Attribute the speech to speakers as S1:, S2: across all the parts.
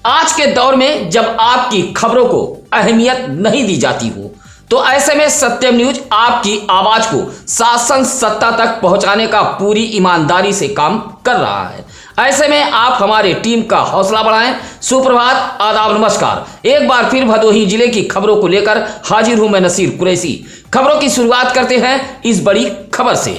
S1: आज के दौर में जब आपकी खबरों को अहमियत नहीं दी जाती हो, तो ऐसे में सत्यम न्यूज आपकी आवाज को शासन सत्ता तक पहुंचाने का पूरी ईमानदारी से काम कर रहा है। ऐसे में आप हमारे टीम का हौसला बढ़ाएं। सुप्रभात, आदाब, नमस्कार। एक बार फिर भदोही जिले की खबरों को लेकर हाजिर हूं मैं नसीर कुरैशी। खबरों की शुरुआत करते हैं इस बड़ी खबर से।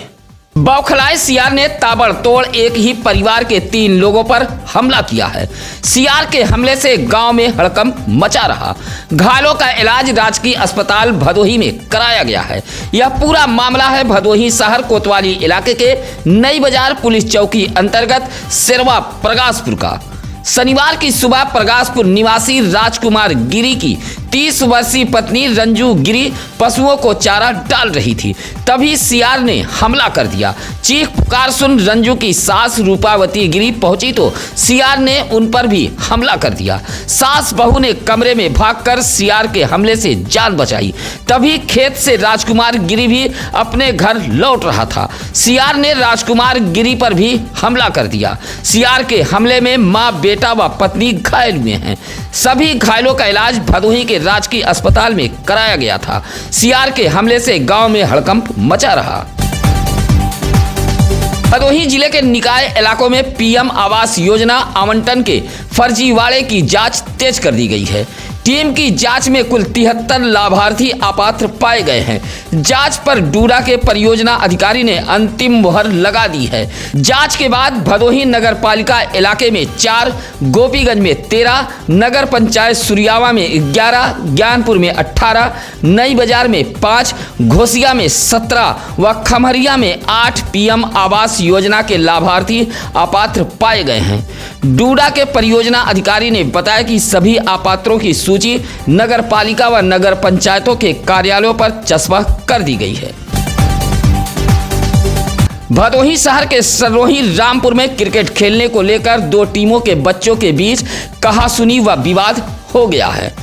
S1: बौखलाए सियार ने ताबड़तोड़ एक ही परिवार के 3 लोगों पर हमला किया है। सियार के हमले से गांव में हड़कंप मचा रहा। घायलों का इलाज राजकीय अस्पताल भदोही में कराया गया है। यह पूरा मामला है भदोही शहर कोतवाली इलाके के नई बाजार पुलिस चौकी अंतर्गत सिरवा प्रकाशपुर का। शनिवार की सुबह प्रकाशपुर निवासी राजकुमार गिरी की 30 वर्षीय पत्नी रंजू गिरी पशुओं को चारा डाल रही थी, तभी सियार ने हमला कर दिया। चीख पुकार सुन रंजू की सास रूपावती गिरी पहुंची तो सियार ने उन पर भी हमला कर दिया। सास बहू ने कमरे में भागकर सियार के हमले से जान बचाई। तभी खेत से राजकुमार गिरी भी अपने घर लौट रहा था। सियार ने राजकुमार गिरी पर भी हमला कर दिया। सियार के हमले में मां, बेटा व पत्नी घायल हुए हैं। सभी घायलों का इलाज भदोही के राजकीय अस्पताल में कराया गया था। सियार के हमले से गांव में हड़कंप मचा रहा। भदोही जिले के निकाय इलाकों में पीएम आवास योजना आवंटन के फर्जीवाड़े की जांच तेज कर दी गई है। टीम की जांच में कुल 73 लाभार्थी अपात्र पाए गए हैं। जांच पर डूडा के परियोजना अधिकारी ने अंतिम मुहर लगा दी है। जांच के बाद भदोही नगर पालिका इलाके में 4, गोपीगंज में 13, नगर पंचायत सुरियावा में 11, ज्ञानपुर में 18, नई बाजार में 5, घोसिया में 17 व खमरिया में 8 पीएम आवास योजना के लाभार्थी अपात्र पाए गए हैं। डूडा के परियोजना अधिकारी ने बताया कि सभी अपात्रों की सूची नगर पालिका व नगर पंचायतों के कार्यालयों पर चस्पा कर दी गई है। भदोही शहर के सररोही रामपुर में क्रिकेट खेलने को लेकर 2 टीमों के बच्चों के बीच कहासुनी व विवाद हो गया है।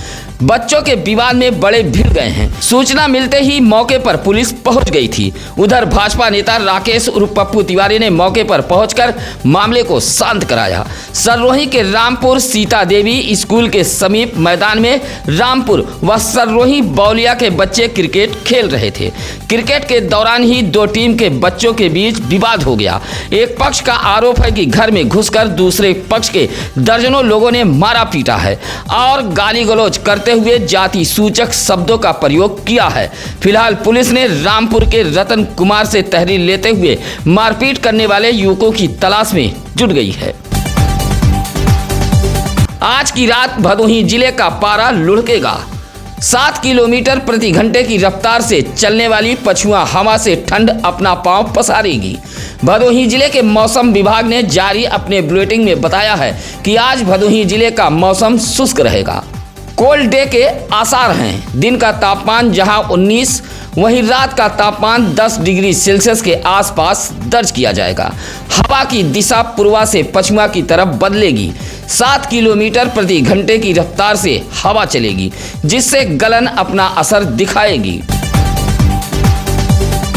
S1: बच्चों के विवाद में बड़े भिड़ गए हैं। सूचना मिलते ही मौके पर पुलिस पहुंच गई थी। उधर भाजपा नेता राकेश उर्फ पप्पू तिवारी ने मौके पर पहुंचकर मामले को शांत कराया। सररोही के रामपुर सीता देवी स्कूल के समीप मैदान में रामपुर व सररोही बौलिया के बच्चे क्रिकेट खेल रहे थे। क्रिकेट के दौरान ही 2 टीम के बच्चों के बीच विवाद हो गया। एक पक्ष का आरोप है कि घर में घुसकर दूसरे पक्ष के दर्जनों लोगों ने मारा पीटा है और गाली गलौज करते हुए जाति सूचक शब्दों का प्रयोग किया है। फिलहाल पुलिस ने रामपुर के रतन कुमार से तहरीर लेते हुए मारपीट करने वाले युवकों की तलाश में जुट गई है। आज की रात भदोही जिले का पारा लुढ़केगा। 7 किलोमीटर प्रति घंटे की रफ्तार से चलने वाली पछुआ हवा से ठंड अपना पांव पसारेगी। भदोही जिले के मौसम विभाग ने जारी अपने बुलेटिन में बताया है कि आज भदोही जिले का मौसम शुष्क रहेगा। कोल्ड डे के आसार हैं। दिन का तापमान जहां 19, वहीं रात का तापमान 10 डिग्री सेल्सियस के आसपास दर्ज किया जाएगा। हवा की दिशा पूर्वा से पश्चिमा की तरफ बदलेगी। 7 किलोमीटर प्रति घंटे की रफ्तार से हवा चलेगी, जिससे गलन अपना असर दिखाएगी।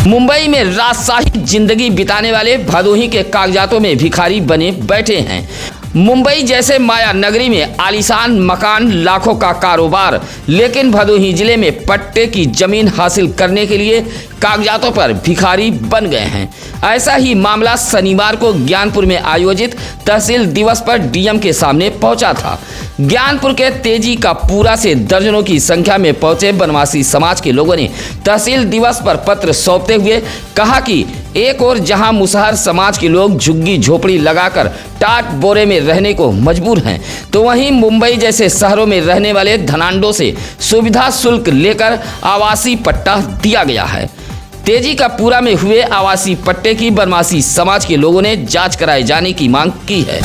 S1: मुंबई में राजशाही जिंदगी बिताने वाले भदोही के कागजातों में भिखारी बने बैठे हैं। मुंबई जैसे माया नगरी में आलीशान मकान, लाखों का कारोबार, लेकिन भदोही जिले में पट्टे की जमीन हासिल करने के लिए कागजातों पर भिखारी बन गए हैं। ऐसा ही मामला शनिवार को ज्ञानपुर में आयोजित तहसील दिवस पर डीएम के सामने पहुंचा था। ज्ञानपुर के तेजी का पूरा से दर्जनों की संख्या में पहुंचे बनवासी समाज के लोगों ने तहसील दिवस पर पत्र सौंपते हुए कहा कि एक और जहां मुसहर समाज के लोग झुग्गी झोपड़ी लगाकर टाट बोरे में रहने को मजबूर हैं, तो वहीं मुंबई जैसे शहरों में रहने वाले धनांडों से सुविधा शुल्क लेकर आवासीय पट्टा दिया गया है। तेजी का पूरा में हुए आवासीय पट्टे की बनवासी समाज के लोगों ने जांच कराए जाने की मांग की है।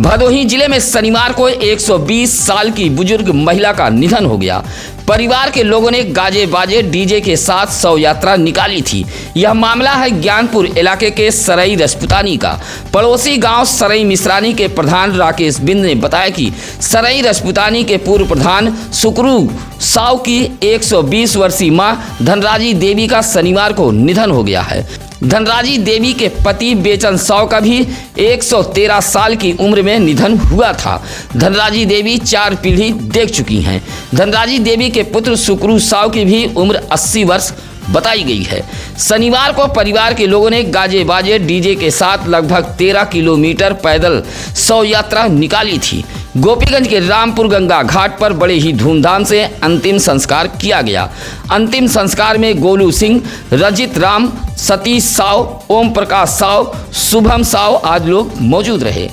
S1: भदोही जिले में शनिवार को 120 साल की बुजुर्ग महिला का निधन हो गया। परिवार के लोगों ने गाजे बाजे डीजे के साथ शव यात्रा निकाली थी। यह मामला है ज्ञानपुर इलाके के सरई रजपुतानी का। पड़ोसी गांव सरई मिश्रानी के प्रधान राकेश बिंद ने बताया कि सरई रजपुतानी के पूर्व प्रधान सुकरू साव की 120 वर्षीय मां धनराजी देवी का शनिवार को निधन हो गया है। धनराजी देवी के पति बेचन साव का भी 113 साल की उम्र में निधन हुआ था। धनराजी देवी 4 पीढ़ी देख चुकी हैं। धनराजी देवी के पुत्र सुकरू साव की भी उम्र 80 वर्ष बताई गई है। शनिवार को परिवार के लोगों ने गाजे बाजे डीजे के साथ लगभग 13 किलोमीटर पैदल शव यात्रा निकाली थी। गोपीगंज के रामपुर गंगा घाट पर बड़े ही धूमधाम से अंतिम संस्कार किया गया। अंतिम संस्कार में गोलू सिंह, रजित राम, सतीश साव, ओम प्रकाश साव, शुभम साव आदि लोग मौजूद रहे।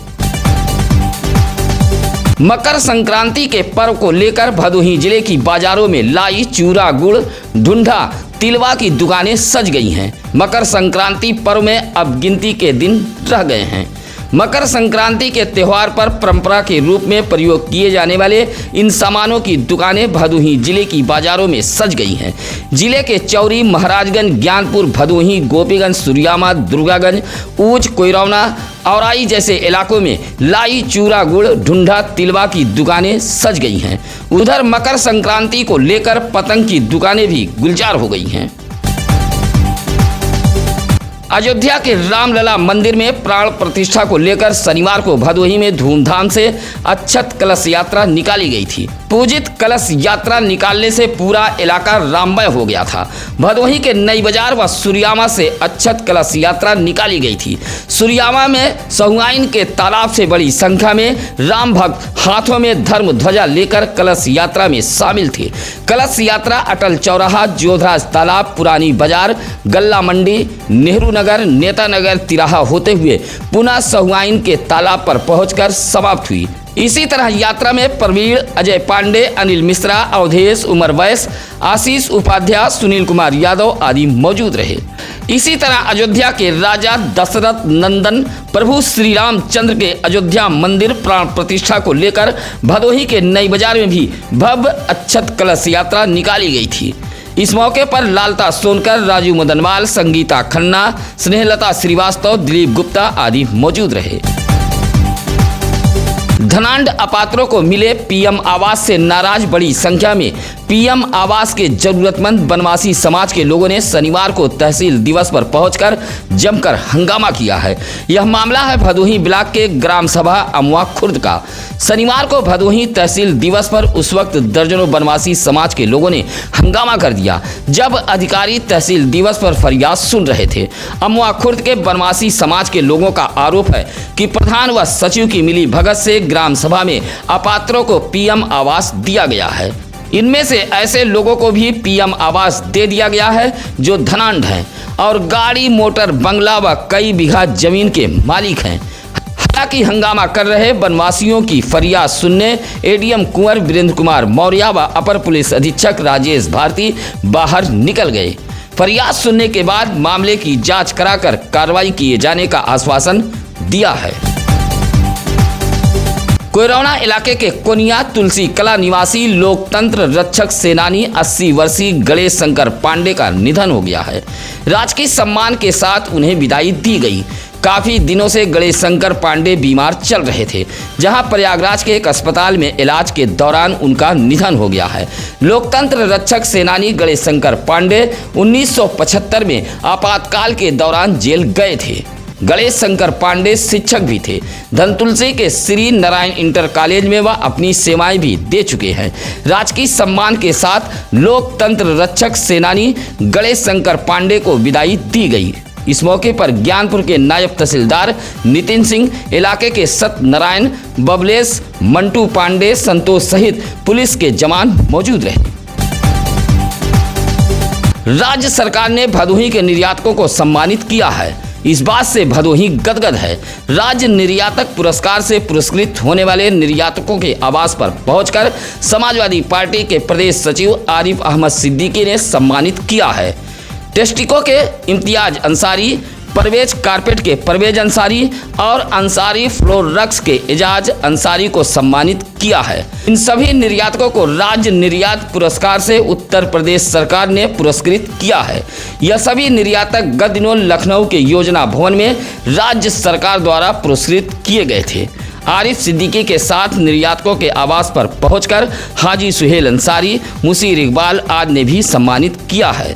S1: मकर संक्रांति के पर्व को लेकर भदोही जिले की बाजारों में लाई, चूरा, गुड़, ढूंढा, तिलवा की दुकानें सज गई हैं। मकर संक्रांति पर्व में अब गिनती के दिन रह गए हैं। मकर संक्रांति के त्यौहार पर परंपरा के रूप में प्रयोग किए जाने वाले इन सामानों की दुकानें भदोही जिले की बाजारों में सज गई हैं। जिले के चौरी, महाराजगंज, ज्ञानपुर, भदोही, गोपीगंज, सुरियामा, दुर्गागंज, ऊंच, कोयरौना, औराई जैसे इलाकों में लाई, चूरा, गुड़, ढूंढा, तिलवा की दुकानें सज गई हैं। उधर मकर संक्रांति को लेकर पतंग की दुकानें भी गुलजार हो गई हैं। अयोध्या के रामलला मंदिर में प्राण प्रतिष्ठा को लेकर शनिवार को भदोही में धूमधाम से अक्षत कलश यात्रा निकाली गई थी। पूजित कलश यात्रा निकालने से पूरा इलाका राममय हो गया था। भदोही के नई बाजार व सुरियामा से अक्षत कलश यात्रा निकाली गई थी। सुरियामा में सहुआइन के तालाब से बड़ी संख्या में राम भक्त हाथों में धर्म ध्वजा लेकर कलश यात्रा में शामिल थे। कलश यात्रा अटल चौराहा, जोधराज तालाब, पुरानी बाजार, गल्ला मंडी, नेहरू नगर, नेता नगर तिराहा होते हुए पुनः सहुआइन के तालाब पर पहुंचकर समाप्त हुई। इसी तरह यात्रा में प्रवीण, अजय पांडे, अनिल मिश्रा, अवधेश, उमर वैस, आशीष उपाध्याय, सुनील कुमार यादव आदि मौजूद रहे। इसी तरह अयोध्या के राजा दशरथ नंदन प्रभु श्री रामचंद्र के अयोध्या मंदिर प्राण प्रतिष्ठा को लेकर भदोही के नई बाजार में भी भव्य अक्षत कलश यात्रा निकाली गई थी। इस मौके पर लालता सोनकर, राजू मदनवाल, संगीता खन्ना, स्नेहलता श्रीवास्तव, दिलीप गुप्ता आदि मौजूद रहे। धनांड अपात्रों को मिले पीएम आवास से नाराज बड़ी संख्या में पीएम आवास के जरूरतमंद बनवासी समाज के लोगों ने शनिवार को तहसील दिवस पर पहुंचकर जमकर हंगामा किया है। यह मामला है भदोही ब्लॉक के ग्राम सभा अमवा खुर्द का। शनिवार को भदोही तहसील दिवस पर उस वक्त दर्जनों बनवासी समाज के लोगों ने हंगामा कर दिया जब अधिकारी तहसील दिवस पर फरियाद सुन रहे थे। अमवा खुर्द के बनवासी समाज के लोगों का आरोप है कि प्रधान व सचिव की मिली भगत से ग्राम सभा में अपात्रों को पीएम आवास दिया गया है। इनमें से ऐसे लोगों को भी पीएम आवास दे दिया गया है जो धनांड हैं और गाड़ी, मोटर, बंगला व कई बीघा जमीन के मालिक हैं। हालांकि हंगामा कर रहे बनवासियों की फरियाद सुनने एडीएम कुंवर वीरेंद्र कुमार मौर्य व अपर पुलिस अधीक्षक राजेश भारती बाहर निकल गए। फरियाद सुनने के बाद मामले की जांच कराकर कार्रवाई किए जाने का आश्वासन दिया है। कोयरौना इलाके के कोनिया तुलसी कला निवासी लोकतंत्र रक्षक सेनानी 80 वर्षीय गणेश शंकर पांडे का निधन हो गया है। राजकीय सम्मान के साथ उन्हें विदाई दी गई। काफी दिनों से गणेश शंकर पांडे बीमार चल रहे थे, जहां प्रयागराज के एक अस्पताल में इलाज के दौरान उनका निधन हो गया है। लोकतंत्र रक्षक सेनानी गणेश शंकर पांडे 1975 में आपातकाल के दौरान जेल गए थे। गणेश शंकर पांडे शिक्षक भी थे। धनतुलसी के श्री नारायण इंटर कॉलेज में वह अपनी सेवाएं भी दे चुके हैं। राजकीय सम्मान के साथ लोकतंत्र रक्षक सेनानी गणेश शंकर पांडे को विदाई दी गई। इस मौके पर ज्ञानपुर के नायब तहसीलदार नितिन सिंह, इलाके के सत्यनारायण, बबलेश, मंटू पांडे, संतोष सहित पुलिस के जवान मौजूद रहे। राज्य सरकार ने भदोही के निर्यातकों को सम्मानित किया है। इस बात से भदोही गदगद है। राज्य निर्यातक पुरस्कार से पुरस्कृत होने वाले निर्यातकों के आवास पर पहुंचकर समाजवादी पार्टी के प्रदेश सचिव आरिफ अहमद सिद्दीकी ने सम्मानित किया है। टेस्टिको के इम्तियाज अंसारी, परवेज कारपेट के परवेज अंसारी और अंसारी फ्लोरक्स के एजाज अंसारी को सम्मानित किया है। इन सभी निर्यातकों को राज्य निर्यात पुरस्कार से उत्तर प्रदेश सरकार ने पुरस्कृत किया है। यह सभी निर्यातक गत दिनों लखनऊ के योजना भवन में राज्य सरकार द्वारा पुरस्कृत किए गए थे। आरिफ सिद्दीकी के साथ निर्यातकों के आवास पर पहुंचकर हाजी सुहेल अंसारी, मुसीर इकबाल आदि ने भी सम्मानित किया है।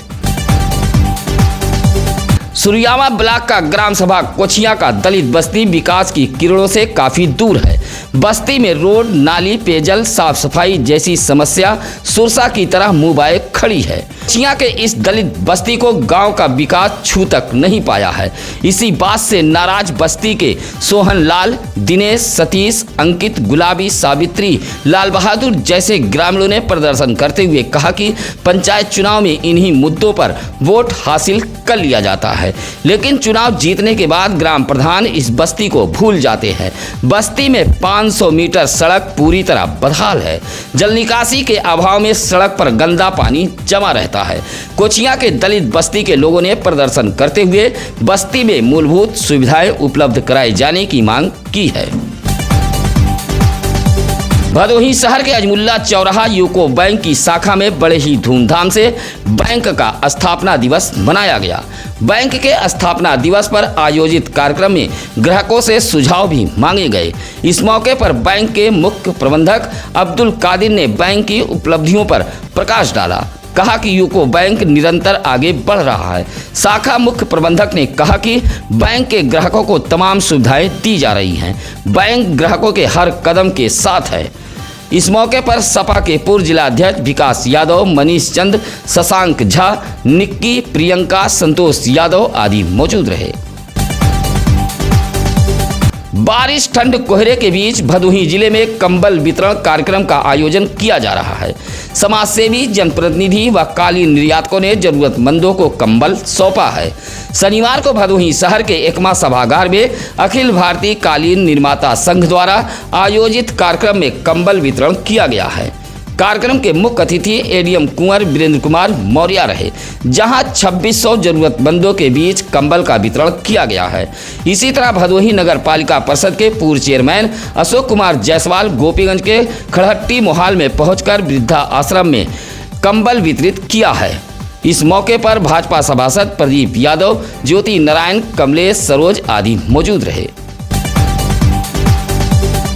S1: सुरियामा ब्लॉक का ग्राम सभा कोचिया का दलित बस्ती विकास की किरणों से काफी दूर है। बस्ती में रोड, नाली, पेयजल, साफ सफाई जैसी समस्या सुरसा की तरह मुंह बाए खड़ी है। कोचिया के इस दलित बस्ती को गांव का विकास छू तक नहीं पाया है। इसी बात से नाराज बस्ती के सोहन लाल, दिनेश, सतीश, अंकित, गुलाबी, सावित्री, लाल बहादुर जैसे ग्रामीणों ने प्रदर्शन करते हुए कहा कि पंचायत चुनाव में इन्हीं मुद्दों पर वोट हासिल कर लिया जाता है, लेकिन चुनाव जीतने के बाद ग्राम प्रधान इस बस्ती को भूल जाते हैं। बस्ती में 500 मीटर सड़क पूरी तरह बदहाल है। जल निकासी के अभाव में सड़क पर गंदा पानी जमा रहता है। कोचिया के दलित बस्ती के लोगों ने प्रदर्शन करते हुए बस्ती में मूलभूत सुविधाएं उपलब्ध कराए जाने की मांग की है। भदोही शहर के अजमुल्ला चौराहा यूको बैंक की शाखा में बड़े ही धूमधाम से बैंक का स्थापना दिवस मनाया गया। बैंक के स्थापना दिवस पर आयोजित कार्यक्रम में ग्राहकों से सुझाव भी मांगे गए। इस मौके पर बैंक के मुख्य प्रबंधक अब्दुल कादिर ने बैंक की उपलब्धियों पर प्रकाश डाला। कहा कि यूको बैंक निरंतर आगे बढ़ रहा है। शाखा मुख्य प्रबंधक ने कहा कि बैंक के ग्राहकों को तमाम सुविधाएं दी जा रही हैं। बैंक ग्राहकों के हर कदम के साथ है। इस मौके पर सपा के पूर्व जिलाध्यक्ष विकास यादव, मनीष चंद, शशांक झा, निक्की, प्रियंका, संतोष यादव आदि मौजूद रहे। बारिश, ठंड, कोहरे के बीच भदोही जिले में कंबल वितरण कार्यक्रम का आयोजन किया जा रहा है। समाजसेवी, जनप्रतिनिधि व कालीन निर्यातकों ने जरूरतमंदों को कंबल सौंपा है। शनिवार को भदोही शहर के एकमा सभागार में अखिल भारतीय कालीन निर्माता संघ द्वारा आयोजित कार्यक्रम में कंबल वितरण किया गया है। कार्यक्रम के मुख्य अतिथि एडीएम कुंवर वीरेंद्र कुमार मौर्य रहे, जहां 2600 जरूरतमंदों के बीच कंबल का वितरण किया गया है। इसी तरह भदोही नगर पालिका परिषद के पूर्व चेयरमैन अशोक कुमार जायसवाल गोपीगंज के खड़हट्टी मोहाल में पहुंचकर वृद्धा आश्रम में कंबल वितरित किया है। इस मौके पर भाजपा सभासद प्रदीप यादव, ज्योति नारायण, कमलेश, सरोज आदि मौजूद रहे।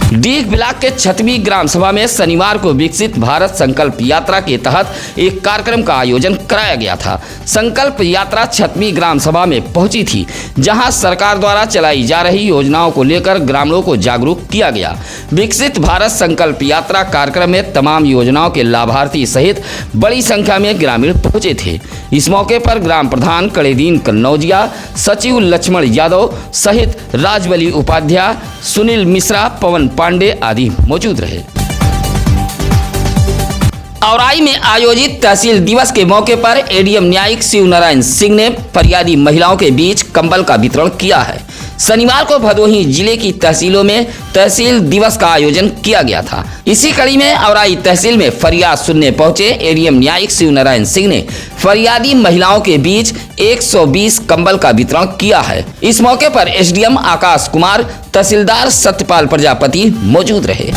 S1: डीग ब्लॉक के छतवी ग्राम सभा में शनिवार को विकसित भारत संकल्प यात्रा के तहत एक कार्यक्रम का आयोजन कराया गया था। संकल्प यात्रा छतवी ग्राम सभा में पहुंची थी, जहां सरकार द्वारा चलाई जा रही योजनाओं को लेकर ग्रामीणों को जागरूक किया गया। विकसित भारत संकल्प यात्रा कार्यक्रम में तमाम योजनाओं के लाभार्थी सहित बड़ी संख्या में ग्रामीण पहुंचे थे। इस मौके पर ग्राम प्रधान कड़ेदीन कन्नौजिया, सचिव लक्ष्मण यादव सहित राजबली उपाध्याय, सुनील मिश्रा, पवन पांडे आदि मौजूद रहे। औराई में आयोजित तहसील दिवस के मौके पर एडीएम न्यायिक शिव नारायण सिंह ने फरियादी महिलाओं के बीच कंबल का वितरण किया है। शनिवार को भदोही जिले की तहसीलों में तहसील दिवस का आयोजन किया गया था। इसी कड़ी में औराई तहसील में फरियाद सुनने पहुंचे एडीएम न्यायिक शिव नारायण सिंह ने फरियादी महिलाओं के बीच 120 कंबल का वितरण किया है। इस मौके पर एसडीएम आकाश कुमार, तहसीलदार सत्यपाल प्रजापति मौजूद रहे।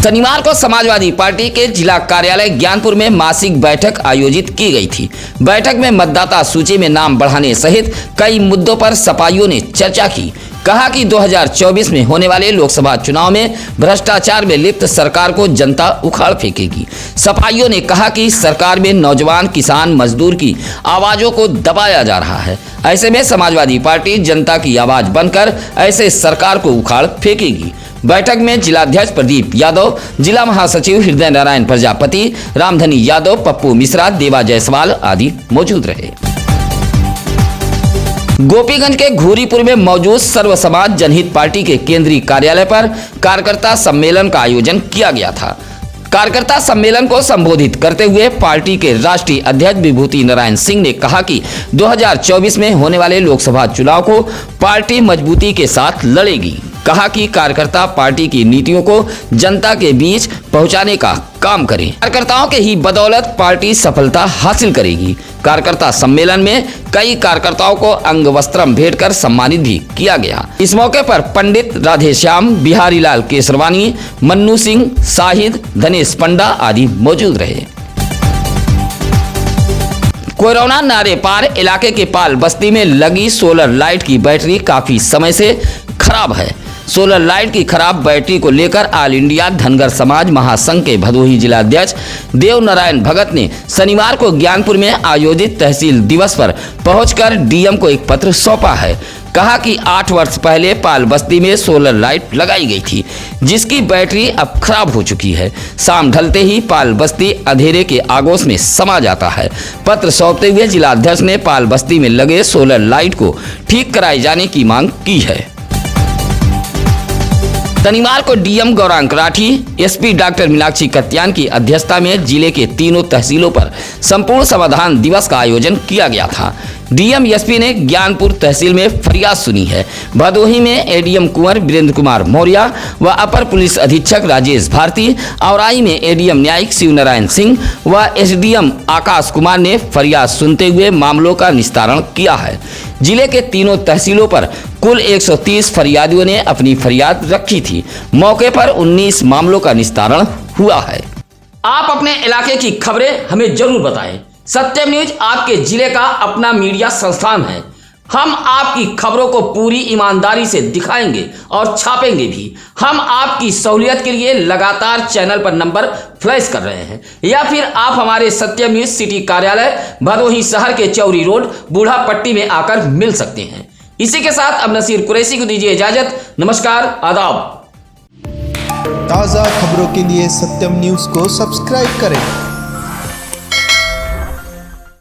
S1: शनिवार को समाजवादी पार्टी के जिला कार्यालय ज्ञानपुर में मासिक बैठक आयोजित की गई थी। बैठक में मतदाता सूची में नाम बढ़ाने सहित कई मुद्दों पर सपाइयों ने चर्चा की। कहा कि 2024 में होने वाले लोकसभा चुनाव में भ्रष्टाचार में लिप्त सरकार को जनता उखाड़ फेंकेगी। सपाइयों ने कहा कि सरकार में नौजवान, किसान, मजदूर की आवाजों को दबाया जा रहा है। ऐसे में समाजवादी पार्टी जनता की आवाज बनकर ऐसे सरकार को उखाड़ फेंकेगी। बैठक में जिलाध्यक्ष प्रदीप यादव, जिला महासचिव हृदय नारायण प्रजापति, रामधनी यादव, पप्पू मिश्रा, देवा जायसवाल आदि मौजूद रहे। गोपीगंज के घूरीपुर में मौजूद सर्व समाज जनहित पार्टी के केंद्रीय कार्यालय पर कार्यकर्ता सम्मेलन का आयोजन किया गया था। कार्यकर्ता सम्मेलन को संबोधित करते हुए पार्टी के राष्ट्रीय अध्यक्ष विभूति नारायण सिंह ने कहा कि 2024 में होने वाले लोकसभा चुनाव को पार्टी मजबूती के साथ लड़ेगी। कहा कि कार्यकर्ता पार्टी की नीतियों को जनता के बीच पहुंचाने का काम करें। कार्यकर्ताओं के ही बदौलत पार्टी सफलता हासिल करेगी। कार्यकर्ता सम्मेलन में कई कार्यकर्ताओं को अंग वस्त्रम भेंट कर सम्मानित भी किया गया। इस मौके पर पंडित राधेश्याम, बिहारी लाल केसरवानी, मन्नू सिंह, शाहिद, धनेश पंडा आदि मौजूद रहे। कोरोना नारे पार इलाके के पाल बस्ती में लगी सोलर लाइट की बैटरी काफी समय से खराब है। सोलर लाइट की खराब बैटरी को लेकर ऑल इंडिया धनगर समाज महासंघ के भदोही जिलाध्यक्ष देव नारायण भगत ने शनिवार को ज्ञानपुर में आयोजित तहसील दिवस पर पहुंचकर डीएम को एक पत्र सौंपा है। कहा कि 8 वर्ष पहले पाल बस्ती में सोलर लाइट लगाई गई थी, जिसकी बैटरी अब खराब हो चुकी है। शाम ढलते ही पाल बस्ती अंधेरे के आगोश में समा जाता है। पत्र सौंपते हुए जिलाध्यक्ष ने पाल बस्ती में लगे सोलर लाइट को ठीक कराए जाने की मांग की है। शनिवार को DM Gaurang Rathi, SP doctor Meenakshi Katyan की अध्यक्षता में जिले के तीनों तहसीलों पर संपूर्ण समाधान दिवस का आयोजन किया गया था। डीएम एसपी ने ज्ञानपुर तहसील में फरियाद सुनी है। भदोही में एडीएम कुंवर वीरेंद्र कुमार मौर्य व अपर पुलिस अधीक्षक राजेश भारती, औराई में एडीएम न्यायिक शिव नारायण सिंह व एसडीएम आकाश कुमार ने फरियाद सुनते हुए मामलों का निस्तारण किया है। जिले के तीनों तहसीलों पर कुल 130 फरियादियों ने अपनी फरियाद रखी थी। मौके पर 19 मामलों का निस्तारण हुआ है। आप अपने इलाके की खबरें हमें जरूर बताएं। सत्यम न्यूज आपके जिले का अपना मीडिया संस्थान है। हम आपकी खबरों को पूरी ईमानदारी से दिखाएंगे और छापेंगे भी। हम आपकी सहूलियत के लिए लगातार चैनल पर नंबर फ्लैश कर रहे हैं, या फिर आप हमारे सत्यम न्यूज सिटी कार्यालय भदोही शहर के चौरी रोड बूढ़ा पट्टी में आकर मिल सकते हैं। इसी के साथ अब नसीर कुरैशी को दीजिए इजाजत। नमस्कार, आदाब।
S2: ताज़ा खबरों के लिए सत्यम न्यूज़ को सब्सक्राइब करें